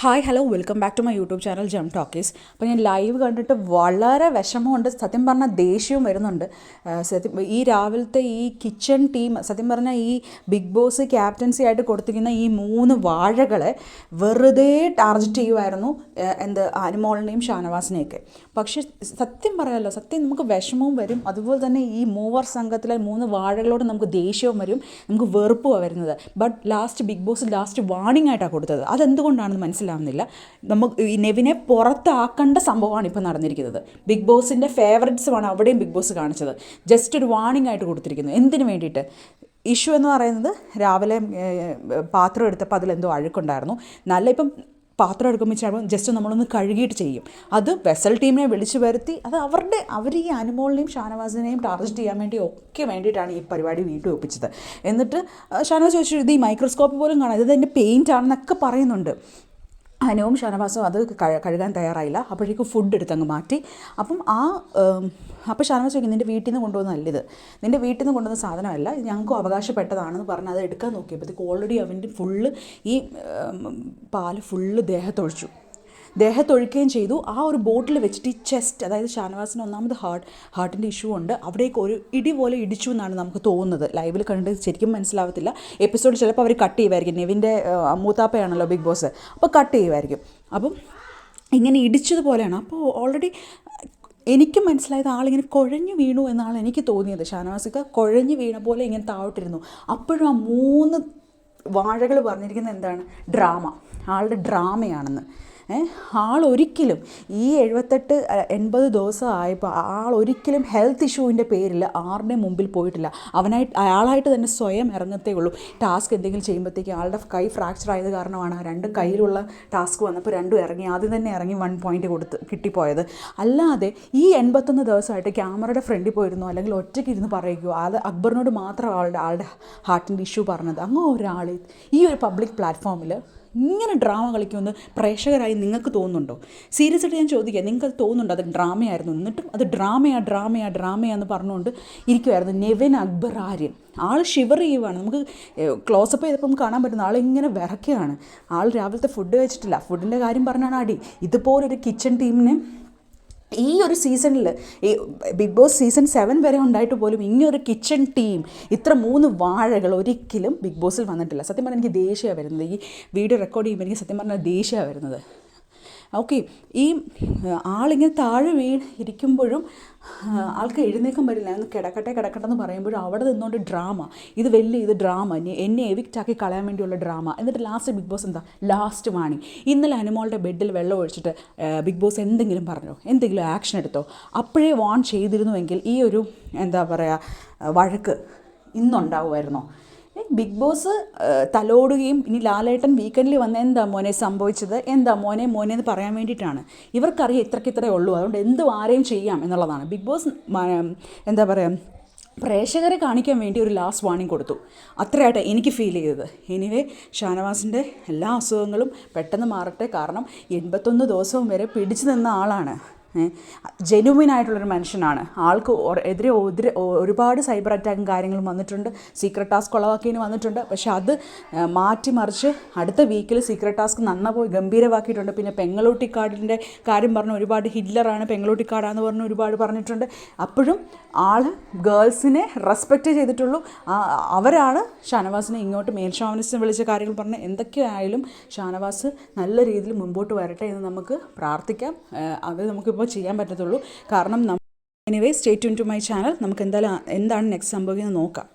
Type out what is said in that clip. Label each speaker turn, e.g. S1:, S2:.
S1: Hi hello welcome back to my YouTube channel Jam Talkies. അപ്പോൾ ഞാൻ live കണ്ടിട്ട് വളരെ വിഷമമുണ്ട്, സത്യം പറഞ്ഞാൽ ദേഷ്യവും വരുന്നുണ്ട്. ഈ രാവിലത്തെ ഈ കിച്ചൺ ടീം സത്യം പറഞ്ഞാൽ ഈ ബിഗ് ബോസ് ക്യാപ്റ്റൻസി ആയിട്ട് കൊടുത്തിരിക്കുന്ന ഈ 3 വാഴകളെ വെറുതെ ടാർഗറ്റ് ചെയ്യുമായിരുന്നു, അനുമോളിനെയും ഷാനവാസിനെയൊക്കെ. പക്ഷേ സത്യം പറയാമല്ലോ, സത്യം നമുക്ക് വിഷമവും വരും, അതുപോലെ തന്നെ ഈ മൂവർ സംഘത്തിലെ 3 വാഴകളോട് നമുക്ക് ദേഷ്യവും വരും, നമുക്ക് വെറുപ്പുമാണ് വരുന്നത്. But Big Boss last warning ആയിട്ടാണ് കൊടുത്തത്. അതെന്തുകൊണ്ടാണെന്ന് മനസ്സിലാവുന്നില്ല. നമുക്ക് ഈ നെവിനെ പുറത്താക്കേണ്ട സംഭവമാണ് ഇപ്പോൾ നടന്നിരിക്കുന്നത്. ബിഗ് ബോസിൻ്റെ ഫേവറേറ്റ്സുമാണ് അവിടെയും ബിഗ് ബോസ് കാണിച്ചത്. ജസ്റ്റ് ഒരു വാർണിംഗ് ആയിട്ട് കൊടുത്തിരിക്കുന്നു. എന്തിനു വേണ്ടിയിട്ട്? ഇഷ്യൂ എന്ന് പറയുന്നത് രാവിലെ പാത്രം എടുത്തപ്പോൾ അതിലെന്തോ അഴുക്കുണ്ടായിരുന്നു. ഇപ്പം പാത്രം എടുക്കുമ്പോൾ ജസ്റ്റ് നമ്മളൊന്ന് കഴുകിയിട്ട് ചെയ്യും. അത് വെസൽ ടീമിനെ വിളിച്ചു വരുത്തി, അത് അവർ ഈ അനുമോളിനെയും ഷാനവാസിനെയും ടാർഗറ്റ് ചെയ്യാൻ വേണ്ടിയിട്ടാണ് ഈ പരിപാടി വീട്ടിൽ ഒപ്പിച്ചത്. എന്നിട്ട് ഷാനവാസ് ചോദിച്ചു, ഇത് ഈ മൈക്രോസ്കോപ്പ് പോലും കാണാം, ഇത് എൻ്റെ പെയിൻ്റ് ആണെന്നൊക്കെ പറയുന്നുണ്ട്. അനുവും ഷാനവാസും അത് കഴുകാൻ തയ്യാറായില്ല. അപ്പോഴേക്കും ഫുഡ് എടുത്തങ്ങ് മാറ്റി. അപ്പോൾ ഷാനവാസ് ചോദിക്കും, നിൻ്റെ വീട്ടിൽ നിന്ന് കൊണ്ടുവന്നല്ല ഇത്, നിൻ്റെ വീട്ടിൽ നിന്ന് കൊണ്ടുവന്ന സാധനമല്ല, ഞങ്ങൾക്കും അവകാശപ്പെട്ടതാണെന്ന് പറഞ്ഞ് അത് എടുക്കാൻ നോക്കിയപ്പോഴത്തേക്ക് ഓൾറെഡി അവൻ്റെ ഈ പാല് ഫുള്ള് ദേഹത്തൊഴിക്കുകയും ചെയ്തു. ആ ഒരു ബോട്ടിൽ വെച്ചിട്ട് ഈ ചെസ്റ്റ്, അതായത് ഷാനവാസിന് ഒന്നാമത് ഹാർട്ടിൻ്റെ ഇഷ്യൂ ഉണ്ട്, അവിടേക്ക് ഒരു ഇടി പോലെ ഇടിച്ചു എന്നാണ് നമുക്ക് തോന്നുന്നത്. ലൈവിൽ കണ്ടിട്ട് ശരിക്കും മനസ്സിലാവത്തില്ല. എപ്പിസോഡ് ചിലപ്പോൾ അവർ കട്ട് ചെയ്യുമായിരിക്കും. നെവിൻ്റെ മൂത്താപ്പയാണല്ലോ ബിഗ് ബോസ്, അപ്പോൾ കട്ട് ചെയ്യുമായിരിക്കും. അപ്പം ഇങ്ങനെ ഇടിച്ചതുപോലെയാണ്. അപ്പോൾ ഓൾറെഡി എനിക്ക് മനസ്സിലായത് ആളിങ്ങനെ കുഴഞ്ഞു വീണു എന്നാണ് എനിക്ക് തോന്നിയത്. ഷാനവാസിക്ക് കുഴഞ്ഞു വീണ പോലെ ഇങ്ങനെ താഴോട്ടിരുന്നു. അപ്പോഴും ആ 3 വാഴകൾ പറഞ്ഞിരിക്കുന്നത് എന്താണ്? ആളുടെ ഡ്രാമയാണെന്ന്. ആളൊരിക്കലും ഈ 78-80 ദിവസമായപ്പോൾ ആളൊരിക്കലും ഹെൽത്ത് ഇഷ്യൂവിൻ്റെ പേരിൽ ആരുടെ മുമ്പിൽ പോയിട്ടില്ല. അയാളായിട്ട് തന്നെ സ്വയം ഇറങ്ങത്തേ ഉള്ളൂ. ടാസ്ക് എന്തെങ്കിലും ചെയ്യുമ്പോഴത്തേക്ക് ആളുടെ കൈ ഫ്രാക്ചർ ആയത് കാരണമാണ് ആ 2 കയ്യിലുള്ള ടാസ്ക് വന്നപ്പോൾ 2 ഇറങ്ങി, ആദ്യം തന്നെ ഇറങ്ങി 1 പോയിൻ്റ് കിട്ടിപ്പോയത്. അല്ലാതെ ഈ 81 ദിവസമായിട്ട് ക്യാമറയുടെ ഫ്രണ്ടിൽ പോയിരുന്നു, അല്ലെങ്കിൽ ഒറ്റയ്ക്ക് ഇരുന്ന് പറയുകയോ, അത് അക്ബറിനോട് മാത്രം ആളുടെ ഹാർട്ടിൻ്റെ ഇഷ്യൂ പറഞ്ഞത്. അങ്ങ് ഒരാൾ ഈ ഒരു പബ്ലിക് പ്ലാറ്റ്ഫോമിൽ ഇങ്ങനെ ഡ്രാമ കളിക്കുമെന്ന് പ്രേക്ഷകരായി നിങ്ങൾക്ക് തോന്നുന്നുണ്ടോ? സീരിയസ് ആയിട്ട് ഞാൻ ചോദിക്കുക, നിങ്ങൾക്ക് തോന്നുന്നുണ്ടോ അത് ഡ്രാമയായിരുന്നു? എന്നിട്ടും അത് ഡ്രാമയാന്ന് പറഞ്ഞുകൊണ്ട് ഇരിക്കുമായിരുന്നു നെവിൻ, അക്ബർ, ആര്യൻ. ആൾ ഷിവർ ചെയ്യുവാണ്. നമുക്ക് ക്ലോസപ്പ് ചെയ്തപ്പം കാണാൻ പറ്റുന്ന ആളിങ്ങനെ വിറയ്ക്കുകയാണ്. ആൾ രാവിലത്തെ ഫുഡ് കഴിച്ചിട്ടില്ല. ഫുഡിൻ്റെ കാര്യം പറഞ്ഞാണ് അടി. ഇതുപോലൊരു കിച്ചൺ ടീമിനെ ഈ ഒരു സീസണിൽ, ഈ ബിഗ് ബോസ് സീസൺ 7 വരെ ഉണ്ടായിട്ട് പോലും ഇങ്ങനൊരു കിച്ചൺ ടീം, ഇത്ര 3 വാഴകൾ ഒരിക്കലും ബിഗ് ബോസിൽ വന്നിട്ടില്ല. സത്യം പറഞ്ഞാൽ എനിക്ക് ദേഷ്യമാണ് വരുന്നത്. ഈ വീഡിയോ റെക്കോർഡ് ചെയ്യുമ്പോൾ എനിക്ക് സത്യം പറഞ്ഞാൽ ദേഷ്യമാണ് വരുന്നത്. ഓക്കെ, ഈ ആളിങ്ങനെ താഴെ ഇരിക്കുമ്പോഴും ആൾക്ക് എഴുന്നേക്കാൻ പറ്റില്ല. ഒന്ന് കിടക്കട്ടെ എന്ന് പറയുമ്പോഴും അവിടെ നിന്നുകൊണ്ട് ഇത് ഡ്രാമ, എന്നെ എവിക്റ്റാക്കി കളയാൻ വേണ്ടിയുള്ള ഡ്രാമ. എന്നിട്ട് ലാസ്റ്റ് ബിഗ് ബോസ് ലാസ്റ്റ് വാണി. ഇന്നലെ അനുമോളുടെ ബെഡിൽ വെള്ളം ഒഴിച്ചിട്ട് ബിഗ് ബോസ് എന്തെങ്കിലും ആക്ഷൻ എടുത്തോ? അപ്പോഴേ വാൺ ചെയ്തിരുന്നുവെങ്കിൽ ഈ ഒരു വഴക്ക് ഇന്നുണ്ടാവുമായിരുന്നോ? ബിഗ് ബോസ് തലോടുകയും ഇനി ലാലേട്ടൻ വീക്കെൻഡിൽ വന്ന് എന്താ മോനെ സംഭവിച്ചത്, മോനെ എന്ന് പറയാൻ വേണ്ടിയിട്ടാണ്. ഇവർക്കറിയാം ഇത്രയ്ക്കിത്രേ ഉള്ളൂ, അതുകൊണ്ട് ആരെയും ചെയ്യാം എന്നുള്ളതാണ്. ബിഗ് ബോസ് പ്രേക്ഷകരെ കാണിക്കാൻ വേണ്ടി ഒരു ലാസ്റ്റ് വാർണിംഗ് കൊടുത്തു. അത്രയായിട്ട് എനിക്ക് ഫീൽ ചെയ്തത്. എനിവേ, ഷാനവാസിൻ്റെ എല്ലാ അസുഖങ്ങളും പെട്ടെന്ന് മാറട്ടെ. കാരണം 81 ദിവസവും വരെ പിടിച്ചു നിന്ന ആളാണ്. ജെനുവിനായിട്ടുള്ളൊരു മനുഷ്യനാണ്. ആൾക്ക് എതിരെ ഒരുപാട് സൈബർ അറ്റാക്കും കാര്യങ്ങളും വന്നിട്ടുണ്ട്. സീക്രട്ട് ടാസ്ക് കൊളവാക്കിയതിന് വന്നിട്ടുണ്ട്. പക്ഷെ അത് മാറ്റിമറിച്ച് അടുത്ത വീക്കിൽ സീക്രട്ട് ടാസ്ക് നന്നായി ഗംഭീരമാക്കിയിട്ടുണ്ട്. പിന്നെ പെങ്ങളൂട്ടിക്കാടിൻ്റെ കാര്യം പറഞ്ഞ് ഒരുപാട് ഹിറ്റ്ലറാണ്, പെങ്ങളൂട്ടിക്കാടാന്ന് പറഞ്ഞ് ഒരുപാട് പറഞ്ഞിട്ടുണ്ട്. അപ്പോഴും ആൾ ഗേൾസിനെ റെസ്പെക്റ്റ് ചെയ്തിട്ടുള്ളൂ. അവരാണ് ഷാനവാസിനെ ഇങ്ങോട്ട് മേൽഷാവനിസ്റ്റ് വിളിച്ച കാര്യങ്ങൾ പറഞ്ഞ്. എന്തൊക്കെയായാലും ഷാനവാസ് നല്ല രീതിയിൽ മുമ്പോട്ട് വരട്ടെ എന്ന് നമുക്ക് പ്രാർത്ഥിക്കാം. അത് നമുക്കിപ്പോൾ ചെയ്യാൻ പറ്റത്തുള്ളൂ. കാരണം anyway, stay tune to my channel. നമുക്ക് എന്താണ് നെക്സ്റ്റ് സംഭവിക്കുന്നത് നോക്കാം.